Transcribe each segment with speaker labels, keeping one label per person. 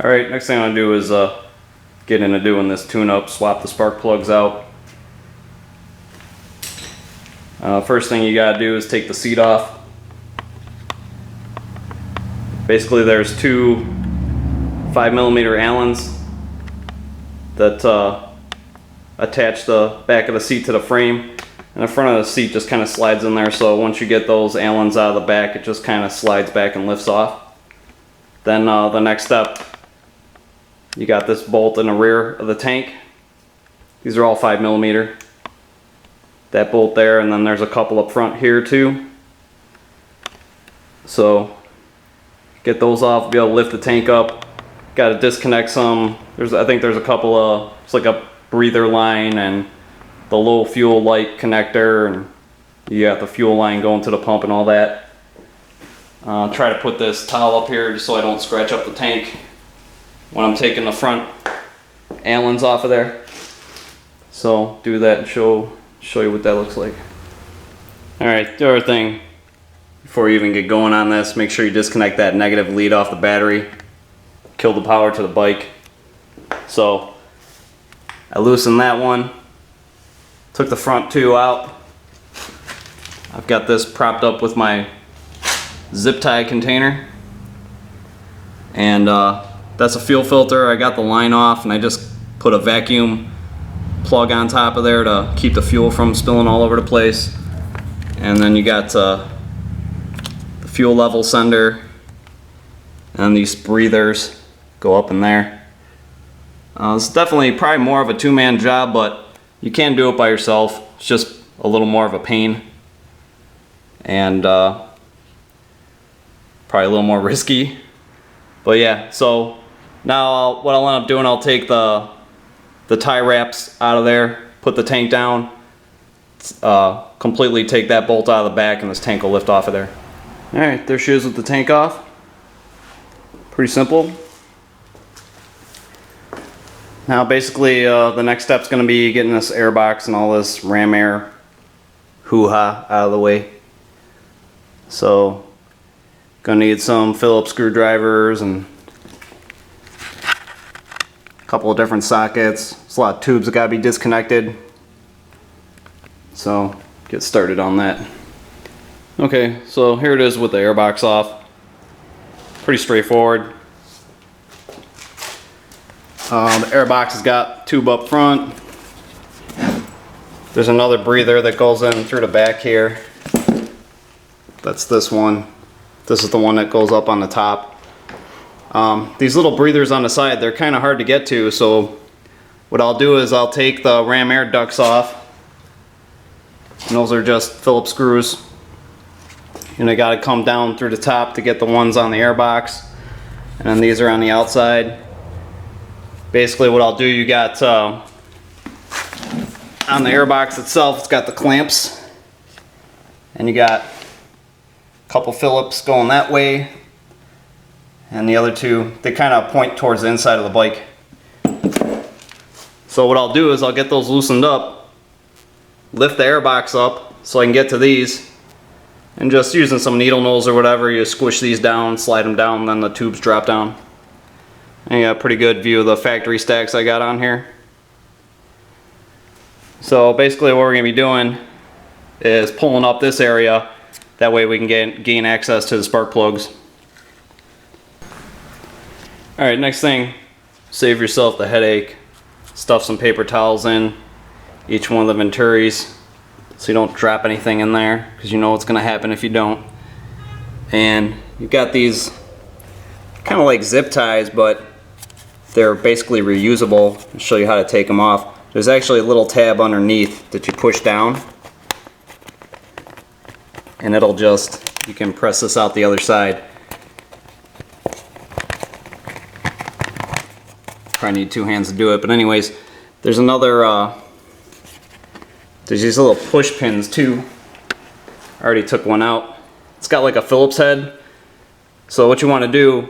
Speaker 1: Alright, next thing I'm going to do is get into doing this tune-up, swap the spark plugs out. First thing you got to do is take the seat off. Basically there's two 5mm Allens that attach the back of the seat to the frame, and the front of the seat just kind of slides in there, so once you get those Allens out of the back it just kind of slides back and lifts off. Then the next step, you got this bolt in the rear of the tank. These are all 5mm. That bolt there, and then there's a couple up front here too. So get those off, be able to lift the tank up. Got to disconnect some. I think there's a couple of, it's like a breather line and the low fuel light connector, and you got the fuel line going to the pump and all that. Try to put this towel up here just so I don't scratch up the tank when I'm taking the front Allens off of there. So do that and show you what that looks like. Alright, the other thing, before you even get going on this, make sure you disconnect that negative lead off the battery. Kill the power to the bike. So I loosened that one, took the front two out. I've got this propped up with my zip tie container, and that's a fuel filter. I got the line off and I just put a vacuum plug on top of there to keep the fuel from spilling all over the place. And then you got the fuel level sender, and these breathers go up in there. It's definitely probably more of a two-man job, but you can do it by yourself. It's just a little more of a pain, and probably a little more risky. But yeah, so now what I'll end up doing, I'll take the tie wraps out of there, put the tank down, completely take that bolt out of the back, and this tank will lift off of there. Alright, there she is with the tank off. Pretty simple. Now basically the next step's going to be getting this air box and all this ram air hoo-ha out of the way. So gonna need some Phillips screwdrivers and a couple of different sockets. There's a lot of tubes that gotta be disconnected. So get started on that. Okay, so here it is with the air box off. Pretty straightforward. The air box has got tube up front. There's another breather that goes in through the back here. That's this one. This is the one that goes up on the top. These little breathers on the side, they're kind of hard to get to, so what I'll do is I'll take the ram air ducts off. And those are just Phillips screws. And I got to come down through the top to get the ones on the air box. And then these are on the outside. Basically what I'll do, you got on the air box itself, it's got the clamps, and you got a couple Phillips going that way, and the other two, they kind of point towards the inside of the bike. So what I'll do is I'll get those loosened up, lift the air box up so I can get to these, and just using some needle nose or whatever, you squish these down, slide them down, and then the tubes drop down. And you got a pretty good view of the factory stacks I got on here. So basically what we're going to be doing is pulling up this area. That way we can gain access to the spark plugs. Alright, next thing, save yourself the headache. Stuff some paper towels in each one of the venturis so you don't drop anything in there, because you know what's going to happen if you don't. And you've got these kind of like zip ties, but they're basically reusable. I'll show you how to take them off. There's actually a little tab underneath that you push down, and it'll just, you can press this out the other side. Probably need two hands to do it, but anyways, there's another, there's these little push pins too. I already took one out. It's got like a Phillips head. So what you want to do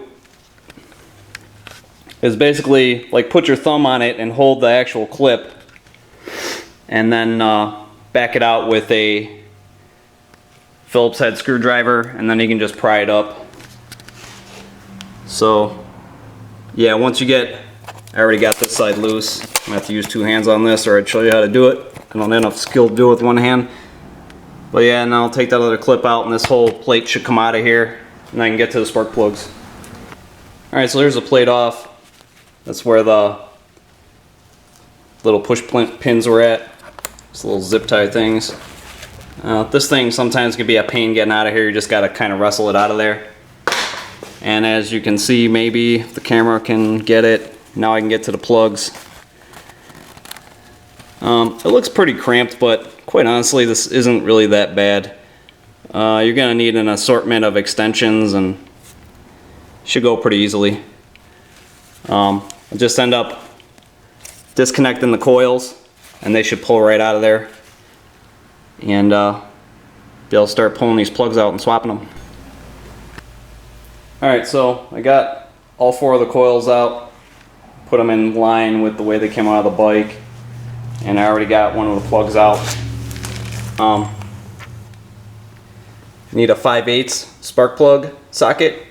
Speaker 1: is basically like put your thumb on it and hold the actual clip, and then back it out with a Phillips head screwdriver, and then you can just pry it up. So yeah, once you get, I already got this side loose. I'm gonna have to use 2 hands on this, or I'd show you how to do it. I don't have enough skill to do it with 1 hand. But yeah, now I'll take that other clip out and this whole plate should come out of here and I can get to the spark plugs. Alright, so there's the plate off. That's where the little push pins were at. These little zip tie things. This thing sometimes can be a pain getting out of here. You just gotta kind of wrestle it out of there. And as you can see, maybe if the camera can get it, now I can get to the plugs. It looks pretty cramped, but quite honestly, this isn't really that bad. You're gonna need an assortment of extensions and should go pretty easily. I'll just end up disconnecting the coils and they should pull right out of there, and be able to start pulling these plugs out and swapping them. Alright, so I got all 4 of the coils out, put them in line with the way they came out of the bike, and I already got one of the plugs out. Need a 5/8 spark plug socket.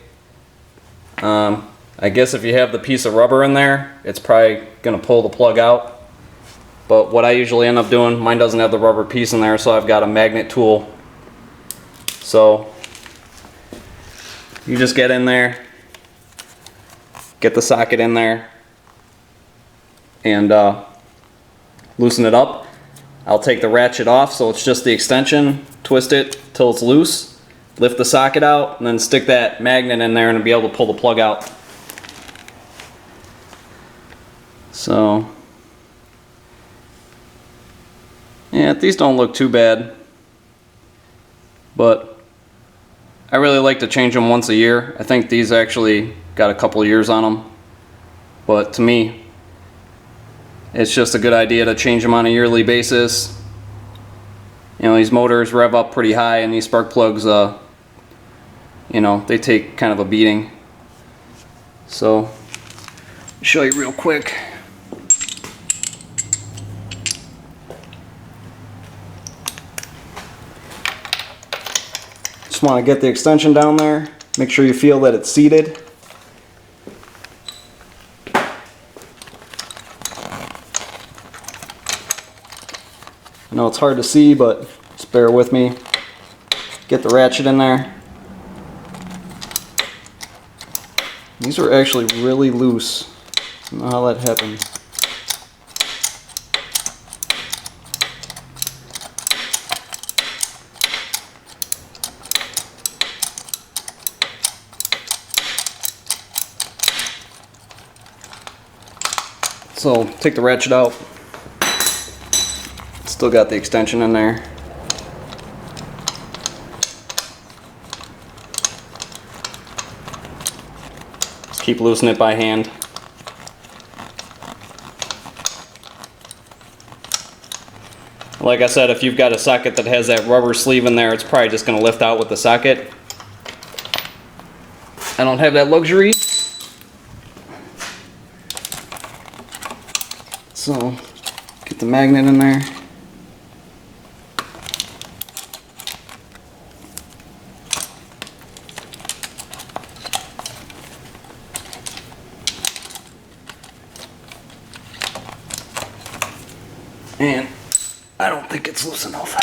Speaker 1: I guess if you have the piece of rubber in there, it's probably gonna pull the plug out. But what I usually end up doing, mine doesn't have the rubber piece in there, so I've got a magnet tool. So you just get in there, get the socket in there, and loosen it up. I'll take the ratchet off so it's just the extension, twist it till it's loose, lift the socket out, and then stick that magnet in there and be able to pull the plug out. So yeah, these don't look too bad, but I really like to change them once a year. I think these actually got a couple years on them, but to me it's just a good idea to change them on a yearly basis. You know, these motors rev up pretty high, and these spark plugs, you know, they take kind of a beating. So, I'll show you real quick. Just want to get the extension down there. Make sure you feel that it's seated. I know it's hard to see, but just bear with me. Get the ratchet in there. These are actually really loose. I don't know how that happened. So take the ratchet out. Still got the extension in there. Just keep loosening it by hand. Like I said, if you've got a socket that has that rubber sleeve in there, it's probably just going to lift out with the socket. I don't have that luxury. So get the magnet in there. And I don't think it's loose enough.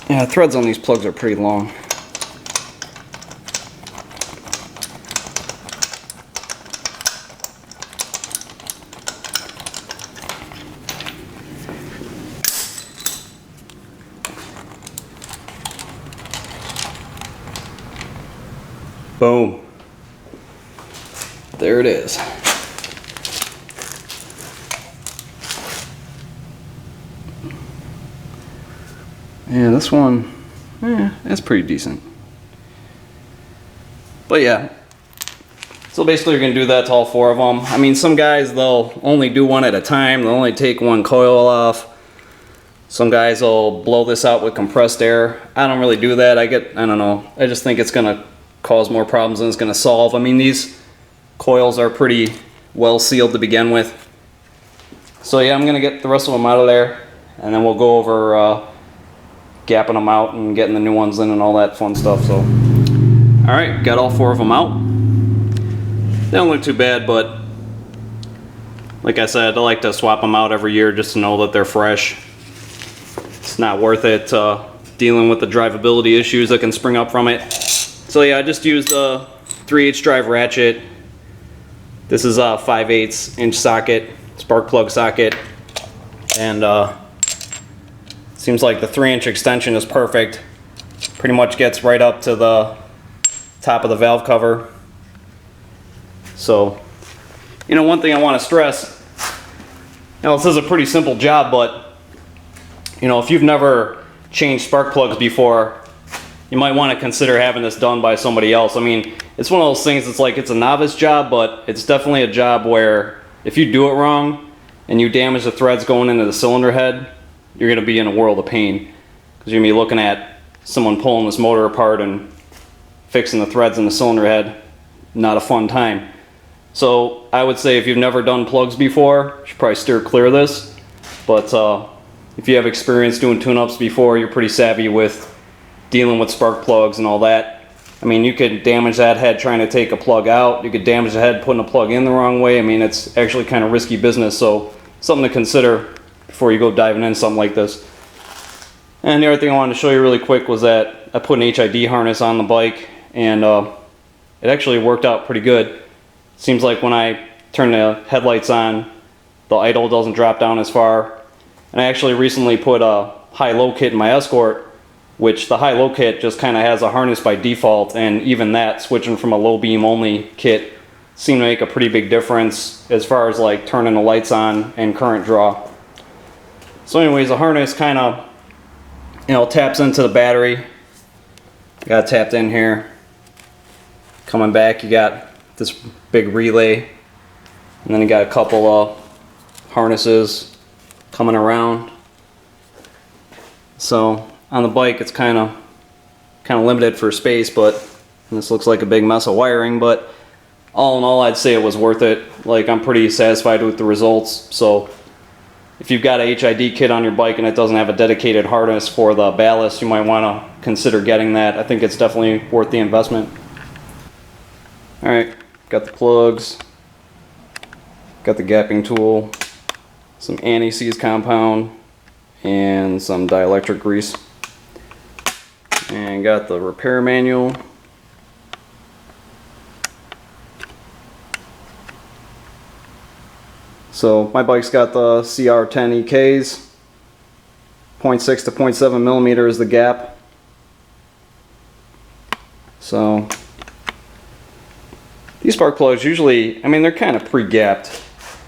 Speaker 1: Yeah, threads on these plugs are pretty long. Boom. There it is. Yeah, this one, it's pretty decent. But yeah, so basically you're going to do that to all 4 of them. I mean, some guys, they'll only do one at a time. They'll only take one coil off. Some guys will blow this out with compressed air. I don't really do that. I don't know. I just think it's going to cause more problems than it's going to solve. I mean, these coils are pretty well sealed to begin with. So yeah, I'm going to get the rest of them out of there, and then we'll go over gapping them out and getting the new ones in and all that fun stuff. So, Alright, got all 4 of them out. They don't look too bad, but like I said, I like to swap them out every year just to know that they're fresh. It's not worth it dealing with the drivability issues that can spring up from it. So yeah, I just used a 3/8 drive ratchet. This is a 5/8 inch socket, spark plug socket, and seems like the 3-inch extension is perfect. Pretty much gets right up to the top of the valve cover. So, you know, one thing I want to stress, you know, this is a pretty simple job, but you know, if you've never changed spark plugs before, you might want to consider having this done by somebody else. I mean, it's one of those things, it's like it's a novice job, but it's definitely a job where if you do it wrong and you damage the threads going into the cylinder head, you're going to be in a world of pain, because you're going to be looking at someone pulling this motor apart and fixing the threads in the cylinder head. Not a fun time. So I would say if you've never done plugs before, you should probably steer clear of this. But if you have experience doing tune-ups before, you're pretty savvy with dealing with spark plugs and all that. I mean, you could damage that head trying to take a plug out. You could damage the head putting a plug in the wrong way. I mean, it's actually kind of risky business, so something to consider before you go diving into something like this. And the other thing I wanted to show you really quick was that I put an HID harness on the bike, and it actually worked out pretty good. Seems like when I turn the headlights on, the idle doesn't drop down as far. And I actually recently put a high-low kit in my Escort, which the high-low kit just kind of has a harness by default, and even that, switching from a low beam only kit, seemed to make a pretty big difference as far as like turning the lights on and current draw. So anyways, the harness kind of, you know, taps into the battery. Got it tapped in here. Coming back, you got this big relay, and then you got a couple of harnesses coming around. So on the bike, it's kind of limited for space, but this looks like a big mess of wiring. But all in all, I'd say it was worth it. Like, I'm pretty satisfied with the results. So if you've got a HID kit on your bike and it doesn't have a dedicated harness for the ballast, you might want to consider getting that. I think it's definitely worth the investment. Alright, got the plugs, got the gapping tool, some anti-seize compound, and some dielectric grease. And got the repair manual. So my bike's got the CR10 EKs, 0.6 to 0.7 millimeter is the gap. So these spark plugs usually, I mean, they're kind of pre-gapped,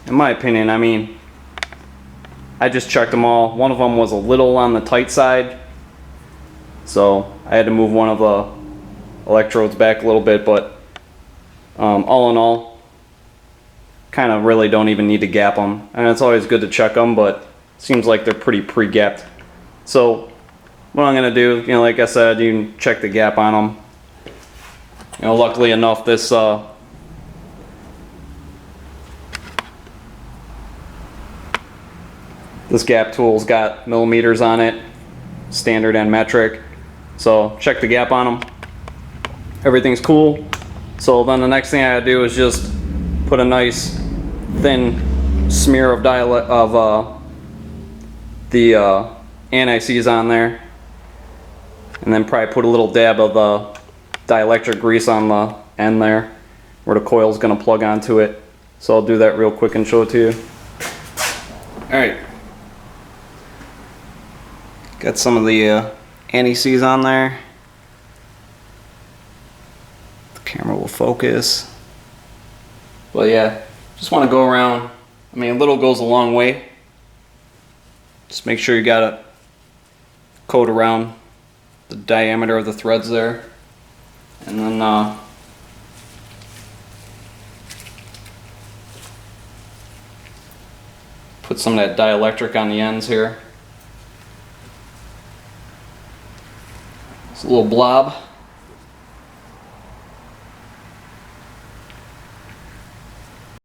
Speaker 1: in my opinion. I mean, I just checked them all. One of them was a little on the tight side, so I had to move one of the electrodes back a little bit, but all in all, kind of really don't even need to gap them. And it's always good to check them, but it seems like they're pretty pre-gapped. So what I'm going to do, you know, like I said, you can check the gap on them. You know, luckily enough, this gap tool's got millimeters on it, standard and metric. So check the gap on them. Everything's cool. So then the next thing I gotta do is just put a nice thin smear of the anti-seize on there, and then probably put a little dab of the dielectric grease on the end there where the coil's gonna plug onto it. So I'll do that real quick and show it to you. Alright. Got some of the anti-seize on there. The camera will focus. But yeah, just want to go around. I mean, a little goes a long way. Just make sure you got a coat around the diameter of the threads there. And then put some of that dielectric on the ends here. It's a little blob.